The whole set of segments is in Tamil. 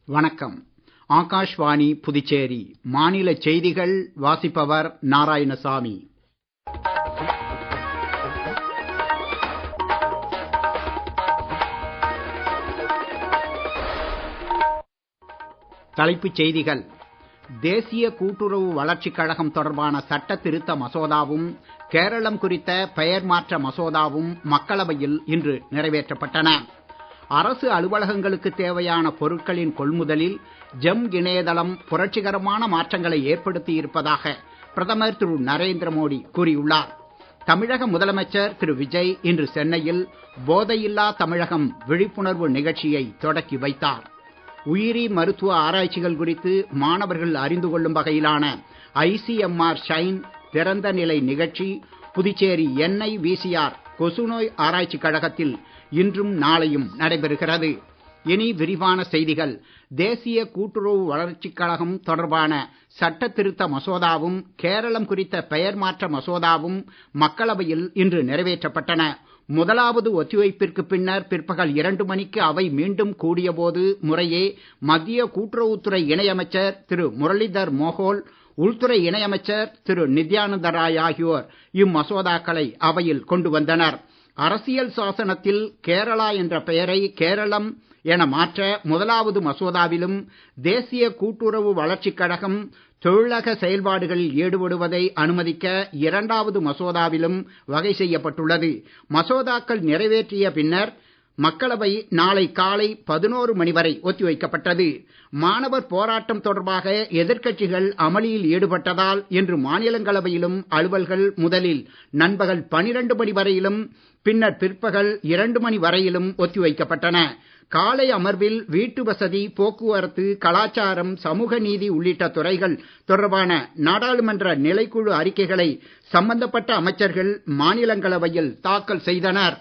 வணக்கம். ஆகாஷ்வாணி புதுச்சேரி மாநில செய்திகள் வாசிப்பவர் நாராயணசாமி. தலைப்புச் செய்திகள். தேசிய கூட்டுறவு வளர்ச்சிக் கழகம் தொடர்பான சட்ட திருத்த மசோதாவும் கேரளம் குறித்த பெயர் மாற்ற மசோதாவும் மக்களவையில் இன்று நிறைவேற்றப்பட்டன. அரசு அலுவலகங்களுக்கு தேவையான பொருட்களின் கொள்முதலில் ஜெம் இணையதளம் புரட்சிகரமான மாற்றங்களை ஏற்படுத்தி இருப்பதாக பிரதமர் திரு நரேந்திர மோடி கூறியுள்ளார். தமிழக முதலமைச்சர் திரு விஜய் இன்று சென்னையில் போதையில்லா தமிழகம் விழிப்புணர்வு நிகழ்ச்சியை தொடக்கி வைத்தார். உயிரி மருத்துவ ஆராய்ச்சிகள் குறித்து மாணவர்கள் அறிந்து கொள்ளும் வகையிலான ICMR ஷைன் திறந்த நிலை நிகழ்ச்சி புதுச்சேரி NIVCR கொசுநோய் ஆராய்ச்சி கழகத்தில் இன்றும் நாளையும் நடைபெறுகிறது. இனி விரிவான செய்திகள். தேசிய கூட்டுறவு வளர்ச்சிக் கழகம் தொடர்பான சட்ட திருத்த மசோதாவும் கேரளம் குறித்த பெயர் மாற்ற மசோதாவும் மக்களவையில் இன்று நிறைவேற்றப்பட்டன. முதலாவது ஒத்திவைப்பிற்கு பின்னர் பிற்பகல் 2 மணிக்கு அவை மீண்டும் கூடிய போது முறையே மத்திய கூட்டுறவுத்துறை இணையமைச்சர் திரு முரளிதர் மோகோல், உள்துறை இணையமைச்சர் திரு நித்யானந்த ராய் ஆகியோர் இம்மசோதாக்களை அவையில் கொண்டு வந்தனர். அரசியல் சாசனத்தில் கேரளா என்ற பெயரை கேரளம் என மாற்ற முதலாவது மசோதாவிலும் தேசிய கூட்டுறவு வளர்ச்சிக் கழகம் தொழிலக செயல்பாடுகளில் ஈடுபடுவதை அனுமதிக்க இரண்டாவது மசோதாவிலும் வகை செய்யப்பட்டுள்ளது. மசோதாக்கள் நிறைவேற்றிய பின்னர் மக்களவை நாளை காலை 11 மணி வரை ஒத்திவைக்கப்பட்டது. மாணவர் போராட்டம் தொடர்பாக எதிர்க்கட்சிகள் அமளியில் ஈடுபட்டதால் இன்று மாநிலங்களவையிலும் அலுவல்கள் முதலில் நண்பகல் 12 மணி வரையிலும் பின்னர் பிற்பகல் 2 மணி வரையிலும் ஒத்திவைக்கப்பட்டன. காலை அமர்வில் வீட்டு வசதி, போக்குவரத்து, கலாச்சாரம், சமூக நீதி உள்ளிட்ட துறைகள் தொடர்பான நாடாளுமன்ற நிலைக்குழு அறிக்கைகளை சம்பந்தப்பட்ட அமைச்சர்கள் மாநிலங்களவையில் தாக்கல் செய்தனர்.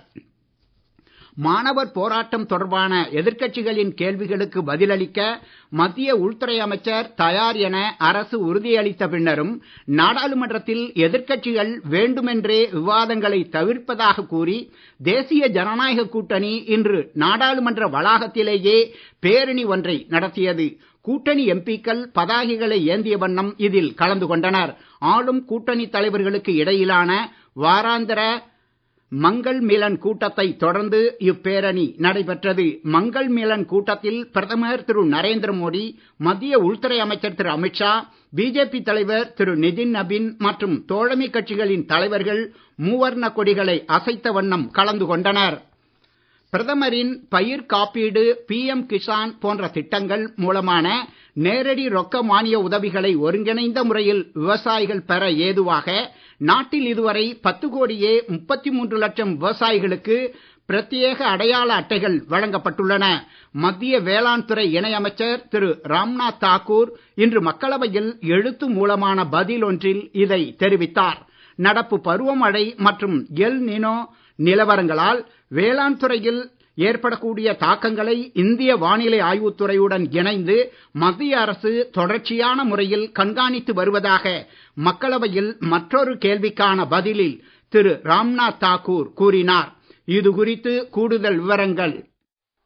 மாணவர் போராட்டம் தொடர்பான எதிர்க்கட்சிகளின் கேள்விகளுக்கு பதிலளிக்க மத்திய உள்துறை அமைச்சர் தயார் என அரசு உறுதியளித்த பின்னரும் நாடாளுமன்றத்தில் எதிர்க்கட்சிகள் வேண்டுமென்றே விவாதங்களை தவிர்ப்பதாக கூறி தேசிய ஜனநாயக கூட்டணி இன்று நாடாளுமன்ற வளாகத்திலேயே பேரணி ஒன்றை நடத்தியது. கூட்டணி MPக்கள் பதாகைகளை ஏந்திய வண்ணம் இதில் கலந்து கொண்டனர். ஆளும் கூட்டணி தலைவர்களுக்கு இடையிலான வாராந்திர மங்கள் மிலன் கூட்டத்தை தொடர்ந்து இப்பேரணி நடைபெற்றது. மங்கள் மிலன் கூட்டத்தில் பிரதமர் திரு நரேந்திர மோடி, மத்திய உள்துறை அமைச்சர் திரு அமித்ஷா, BJP தலைவர் திரு நிதின் நபின் மற்றும் தோழமை கட்சிகளின் தலைவர்கள் மூவர்ண கொடிகளை அசைத்த வண்ணம் கலந்து கொண்டனர். பிரதமரின் பயிர் காப்பீடு, PM கிசான் போன்ற திட்டங்கள் மூலமான நேரடி ரொக்க மானிய உதவிகளை ஒருங்கிணைந்த முறையில் விவசாயிகள் பெற ஏதுவாக நாட்டில் இதுவரை 10 கோடியே 33 லட்சம் விவசாயிகளுக்கு பிரத்யேக அடையாள அட்டைகள் வழங்கப்பட்டுள்ளன. மத்திய வேளாண் துறை இணையமைச்சர் திரு ராம்நாத் தாக்கூர் இன்று மக்களவையில் எழுத்து மூலமான பதில் ஒன்றில் இதை தெரிவித்தார். நடப்பு பருவமழை மற்றும் எல் நினோ நிலவரங்களால் வேளாண் துறையில் ஏற்படக்கூடிய தாக்கங்களை இந்திய வானிலை ஆய்வுத்துறையுடன் இணைந்து மத்திய அரசு தொடர்ச்சியான முறையில் கண்காணித்து வருவதாக மக்களவையில் மற்றொரு கேள்விக்கான பதிலில் திரு ராம்நாத் தாக்கூர் கூறினார். இது குறித்து கூடுதல் விவரங்கள்.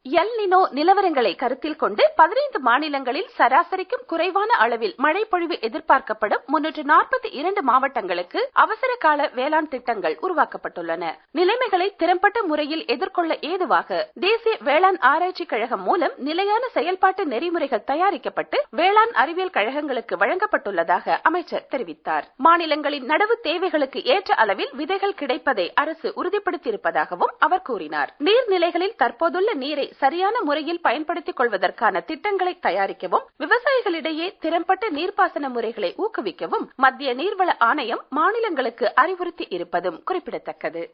எல் நினோ நிலவரங்களை கருத்தில் கொண்டு 15 மாநிலங்களில் சராசரிக்கும் குறைவான அளவில் மழை பொழிவு எதிர்பார்க்கப்படும் 342 மாவட்டங்களுக்கு அவசர கால வேளாண் திட்டங்கள் உருவாக்கப்பட்டுள்ளன. நிலைமைகளை திறம்பட்ட முறையில் எதிர்கொள்ள ஏதுவாக தேசிய வேளாண் ஆராய்ச்சி கழகம் மூலம் நிலையான செயல்பாட்டு நெறிமுறைகள் தயாரிக்கப்பட்டு வேளாண் அறிவியல் கழகங்களுக்கு வழங்கப்பட்டுள்ளதாக அமைச்சர் தெரிவித்தார். மாநிலங்களின் நடவு தேவைகளுக்கு ஏற்ற அளவில் விதைகள் கிடைப்பதை அரசு உறுதிப்படுத்தியிருப்பதாகவும் அவர் கூறினார். நீர்நிலைகளில் தற்போதுள்ள நீரை சரியான முறையில் பயன்படுத்திக் கொள்வதற்கான திட்டங்களை தயாரிக்கவும் விவசாயிகளிடையே திறம்பட்ட நீர்ப்பாசன முறைகளை ஊக்குவிக்கவும் மத்திய நீர்வள ஆணையம் மாநிலங்களுக்கு அறிவுறுத்தி இருப்பதும் குறிப்பிடத்தக்கது.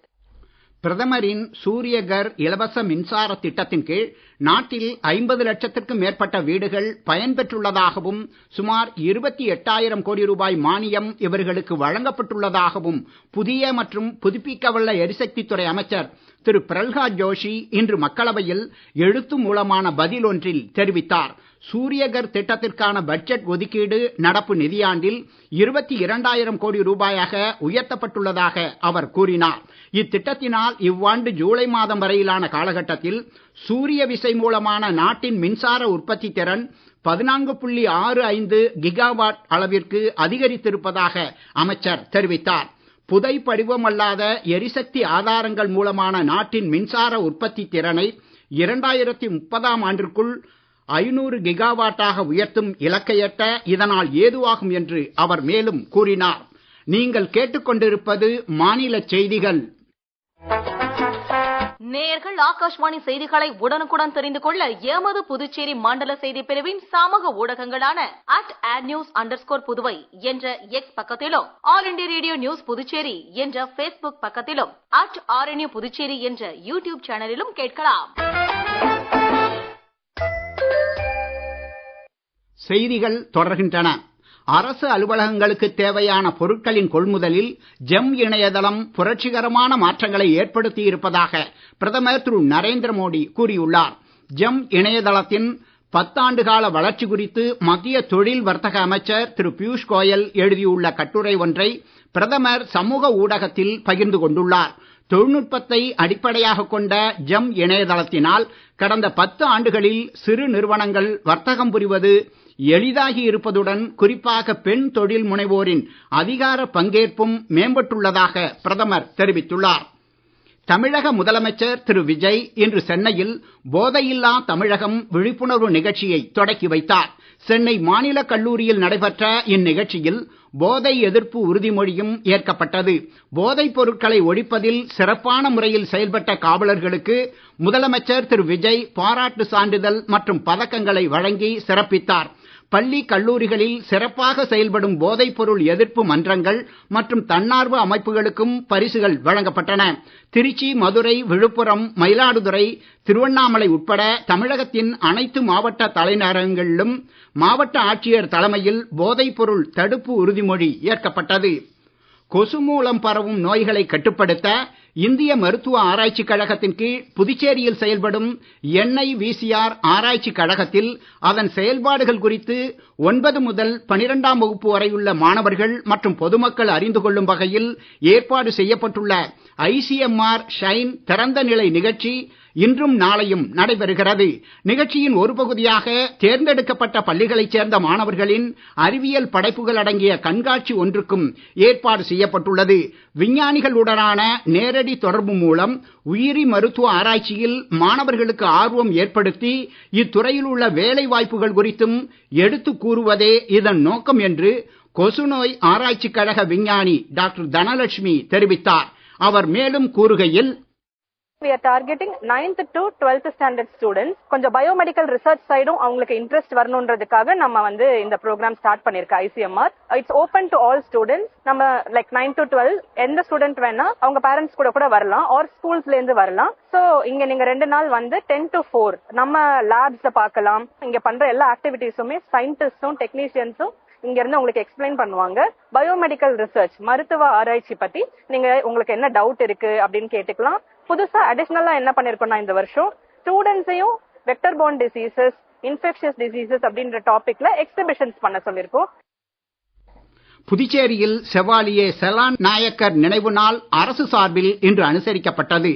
பிரதமரின் சூரியகர் இலவச மின்சார திட்டத்தின் கீழ் நாட்டில் 50 லட்சத்திற்கும் மேற்பட்ட வீடுகள் பயன்பெற்றுள்ளதாகவும் சுமார் 28,000 கோடி ரூபாய் மானியம் இவர்களுக்கு வழங்கப்பட்டுள்ளதாகவும் புதிய மற்றும் புதுப்பிக்கவல்ல எரிசக்தி துறை அமைச்சர் திரு பிரல்ஹாத் ஜோஷி இன்று மக்களவையில் எழுத்து மூலமான பதில் ஒன்றில் தெரிவித்தார். சூரியகர் திட்டத்திற்கான பட்ஜெட் ஒதுக்கீடு நடப்பு நிதியாண்டில் 22,000 கோடி ரூபாயாக உயர்த்தப்பட்டுள்ளதாக அவர் கூறினார். இத்திட்டத்தினால் இவ்வாண்டு ஜூலை மாதம் வரையிலான காலகட்டத்தில் சூரிய விசை மூலமான நாட்டின் மின்சார உற்பத்தி திறன் 14.65 கிகாவாட் அளவிற்கு அதிகரித்திருப்பதாக அமைச்சர் தெரிவித்தார். புதை படிவமல்லாத எரிசக்தி ஆதாரங்கள் மூலமான நாட்டின் மின்சார உற்பத்தி திறனை 2030ஆம் ஆண்டிற்குள் 500 கிகாவாட்டாக உயர்த்தும் இலக்கை எட்ட இதனால் ஏதுவாகும் என்று அவர் மேலும் கூறினார். நீங்கள் கேட்டுக்கொண்டிருப்பது மாநில செய்திகள். நேயர்கள் ஆகாஷ்வாணி செய்திகளை உடனுக்குடன் தெரிந்து கொள்ள எமது புதுச்சேரி மண்டல செய்தி பிரிவின் சமூக ஊடகங்களான @news_புதுவை என்ற எக்ஸ் பக்கத்திலும், all India radio news Puducherry என்ற Facebook பக்கத்திலும், @RNU புதுச்சேரி என்ற யூடியூப் சேனலிலும் கேட்கலாம். செய்திகள் தொடர்கின்றன. அரசு அலுவலகங்களுக்கு தேவையான பொருட்களின் கொள்முதலில் ஜெம் இணையதளம் புரட்சிகரமான மாற்றங்களை ஏற்படுத்தி இருப்பதாக பிரதமர் திரு நரேந்திர மோடி கூறியுள்ளார். ஜெம் இணையதளத்தின் 10 ஆண்டு கால வளர்ச்சி குறித்து மத்திய தொழில் வர்த்தக அமைச்சர் திரு பியூஷ் கோயல் எழுதியுள்ள கட்டுரை ஒன்றை பிரதமர் சமூக ஊடகத்தில் பகிர்ந்து கொண்டுள்ளார். தொழில்நுட்பத்தை அடிப்படையாக கொண்ட ஜெம் இணையதளத்தினால் கடந்த 10 ஆண்டுகளில் சிறு நிறுவனங்கள் வர்த்தகம் புரிவது எளிதாகி இருப்பதுடன் குறிப்பாக பெண் தொழில் முனைவோரின் அதிகார பங்கேற்பும் மேம்பட்டுள்ளதாக பிரதமர் தெரிவித்துள்ளார். தமிழக முதலமைச்சர் திரு விஜய் இன்று சென்னையில் போதையில்லா தமிழகம் விழிப்புணர்வு நிகழ்ச்சியை தொடக்கி வைத்தார். சென்னை மாநில கல்லூரியில் நடைபெற்ற இந்நிகழ்ச்சியில் போதை எதிர்ப்பு உறுதிமொழியும் ஏற்கப்பட்டது. போதைப் பொருட்களை ஒழிப்பதில் சிறப்பான முறையில் செயல்பட்ட காவலர்களுக்கு முதலமைச்சர் திரு விஜய் பாராட்டு சான்றிதழ் மற்றும் பதக்கங்களை வழங்கி சிறப்பித்தார். பள்ளி கல்லூரிகளில் சிறப்பாக செயல்படும் போதைப் பொருள் எதிர்ப்பு மன்றங்கள் மற்றும் தன்னார்வ அமைப்புகளுக்கும் பரிசுகள் வழங்கப்பட்டன. திருச்சி, மதுரை, விழுப்புரம், மயிலாடுதுறை, திருவண்ணாமலை உட்பட தமிழகத்தின் அனைத்து மாவட்ட தலைநகரங்களிலும் மாவட்ட ஆட்சியர் தலைமையில் போதைப் பொருள் தடுப்பு உறுதிமொழி ஏற்கப்பட்டது. கொசு மூலம் பரவும் நோய்களை கட்டுப்படுத்த இந்திய மருத்துவ ஆராய்ச்சி கழகத்தின் கீழ் புதுச்சேரியில் செயல்படும் NIVCR ஆராய்ச்சி கழகத்தில் அதன் செயல்பாடுகள் குறித்து 9 முதல் 12ஆம் வகுப்பு வரையுள்ள மாணவர்கள் மற்றும் பொதுமக்கள் அறிந்து கொள்ளும் வகையில் ஏற்பாடு செய்யப்பட்டுள்ள ICMR ஷைன் திறந்த நிலை நிகழ்ச்சி இன்றும் நாளையும் நடைபெறுகிறது. நிகழ்ச்சியின் ஒரு பகுதியாக தேர்ந்தெடுக்கப்பட்ட பள்ளிகளைச் சேர்ந்த மாணவர்களின் அறிவியல் படைப்புகள் அடங்கிய கண்காட்சி ஒன்றுக்கும் ஏற்பாடு செய்யப்பட்டுள்ளது. விஞ்ஞானிகளுடனான நேரடி தொடர்பு மூலம் உயிரி மருத்துவ ஆராய்ச்சியில் மாணவர்களுக்கு ஆர்வம் ஏற்படுத்தி இத்துறையில் உள்ள வேலை வாய்ப்புகள் குறித்தும் எடுத்துக் கூறுவதே இதன் நோக்கம் என்று கொசுநோய் ஆராய்ச்சி கழக விஞ்ஞானி டாக்டர் தனலட்சுமி தெரிவித்தார். அவர் மேலும் கூறுகையில், We are targeting 9th to 12th standard students. கொஞ்சம் பயோமெடிக்கல் ரிசர்ச் சைடும் அவங்களுக்கு இன்ட்ரெஸ்ட் வரணும்ன்றதுக்காக நம்ம இந்த ப்ரோக்ராம் ஸ்டார்ட் பண்ணிருக்கோம் ICMR. It's open to all students. நம்ம 9 to 12 எந்த ஸ்டூடெண்ட் வேணா அவங்க பேரண்ட்ஸ் கூட வரலாம், ஆர் ஸ்கூல்ஸ்ல இருந்து வரலாம். சோ இங்க நீங்க 2 நாள் 10 to 4 நம்ம லேப்ஸ் பார்க்கலாம். இங்க பண்ற எல்லா ஆக்டிவிட்டீஸுமே சயின்டிஸ்டும் டெக்னீஷியன்ஸும் இங்க இருந்து உங்களுக்கு எக்ஸ்பிளைன் பண்ணுவாங்க. பயோமெடிக்கல் ரிசர்ச் மருத்துவ ஆராய்ச்சி பத்தி நீங்க உங்களுக்கு என்ன டவுட் இருக்கு அப்படின்னு கேட்டுக்கலாம். புதுசா அடிஷனலா என்ன பண்ணிருக்கோம்னா இந்த வருஷம் ஸ்டூடெண்ட்ஸையும் vector borne diseases, infectious diseases அப்படின்ற டாபிக்ல எக்ஸிபிஷன்ஸ் பண்ண சொல்லிருக்கோம். புதுச்சேரியில் செவாலியே செலான் நாயக்கர் நினைவு நாள் அரசு சார்பில் இன்று அனுசரிக்கப்பட்டது.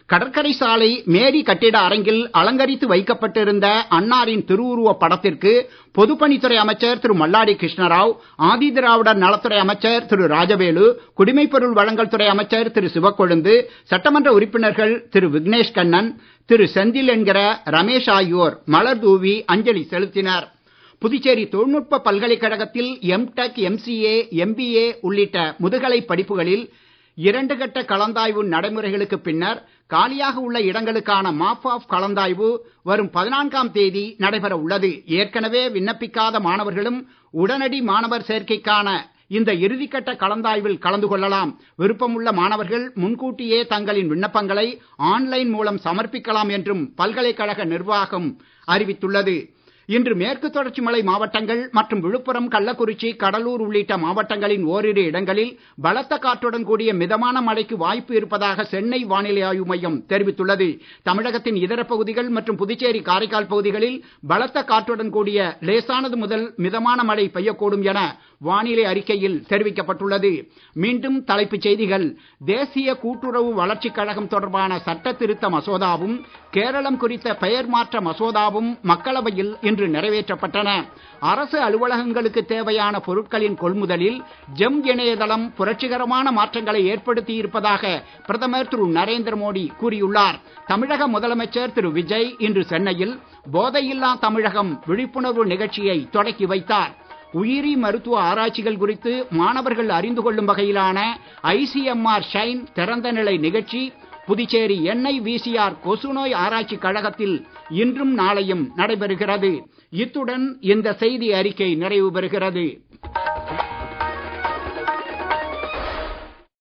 கடற்கரை சாலை மேரி கட்டிட அரங்கில் அலங்கரித்து வைக்கப்பட்டிருந்த அன்னாரின் திருவுருவப் படத்திற்கு பொதுப்பணித்துறை அமைச்சர் திரு மல்லாடி கிருஷ்ணராவ், ஆதிதிராவிடர் நலத்துறை அமைச்சர் திரு ராஜவேலு, குடிமைப்பொருள் வழங்கல் துறை அமைச்சர் திரு சிவக்கொழுந்து, சட்டமன்ற உறுப்பினர்கள் திரு விக்னேஷ் கண்ணன், திரு செந்தில் என்கிற ரமேஷ் ஆகியோர் மலர் தூவி அஞ்சலி செலுத்தினர். புதுச்சேரி தொழில்நுட்ப பல்கலைக்கழகத்தில் MTech, MCA, MBA உள்ளிட்ட முதுகலை படிப்புகளில் 2 கட்ட கலந்தாய்வு நடைமுறைகளுக்கு பின்னர் காலியாக உள்ள இடங்களுக்கான மாப் ஆஃப் கலந்தாய்வு வரும் 14ஆம் தேதி நடைபெற உள்ளது. ஏற்கனவே விண்ணப்பிக்காத மாணவர்களும் உடனடி மாணவர் சேர்க்கைக்கான இந்த இறுதிக்கட்ட கலந்தாய்வில் கலந்து கொள்ளலாம். விருப்பமுள்ள மாணவர்கள் முன்கூட்டியே தங்களின் விண்ணப்பங்களை ஆன்லைன் மூலம் சமர்ப்பிக்கலாம் என்றும் பல்கலைக்கழக நிர்வாகம் அறிவித்துள்ளது. இன்று மேற்கு தொடர்ச்சி மலை மாவட்டங்கள் மற்றும் விழுப்புரம், கள்ளக்குறிச்சி, கடலூர் உள்ளிட்ட மாவட்டங்களின் ஓரிரு இடங்களில் பலத்த காற்றுடன் கூடிய மிதமான மழைக்கு வாய்ப்பு இருப்பதாக சென்னை வானிலை ஆய்வு மையம் தெரிவித்துள்ளது. தமிழகத்தின் இதர பகுதிகள் மற்றும் புதுச்சேரி, காரைக்கால் பகுதிகளில் பலத்த காற்றுடன் கூடிய லேசானது முதல் மிதமான மழை பெய்யக்கூடும் என வானிலை அறிக்கையில் தெரிவிக்கப்பட்டுள்ளது. மீண்டும் தலைப்புச் செய்திகள். தேசிய கூட்டுறவு வளர்ச்சிக் கழகம் தொடர்பான சட்ட திருத்த மசோதாவும் கேரளம் குறித்த பெயர் மாற்ற மசோதாவும் மக்களவையில் இன்று நிறைவேற்றப்பட்டன. அரசு அலுவலகங்களுக்கு தேவையான பொருட்களின் கொள்முதலில் ஜெம் இணையதளம் புரட்சிகரமான மாற்றங்களை ஏற்படுத்தி இருப்பதாக பிரதமர் திரு நரேந்திர மோடி கூறியுள்ளார். தமிழக முதலமைச்சர் திரு விஜய் இன்று சென்னையில் போதையில்லா தமிழகம் விழிப்புணர்வு நிகழ்ச்சியை தொடக்கி வைத்தார். உயிரி மருத்துவ ஆராய்ச்சிகள் குறித்து மாணவர்கள் அறிந்து கொள்ளும் வகையிலான ஐசிஎம்ஆர் ஷைன் திறந்த நிலை நிகழ்ச்சி புதுச்சேரி NIVCR கொசுநோய் ஆராய்ச்சி கழகத்தில் இன்றும் நாளையும் நடைபெறுகிறது. இத்துடன் இந்த செய்தி அறிக்கை நிறைவு பெறுகிறது.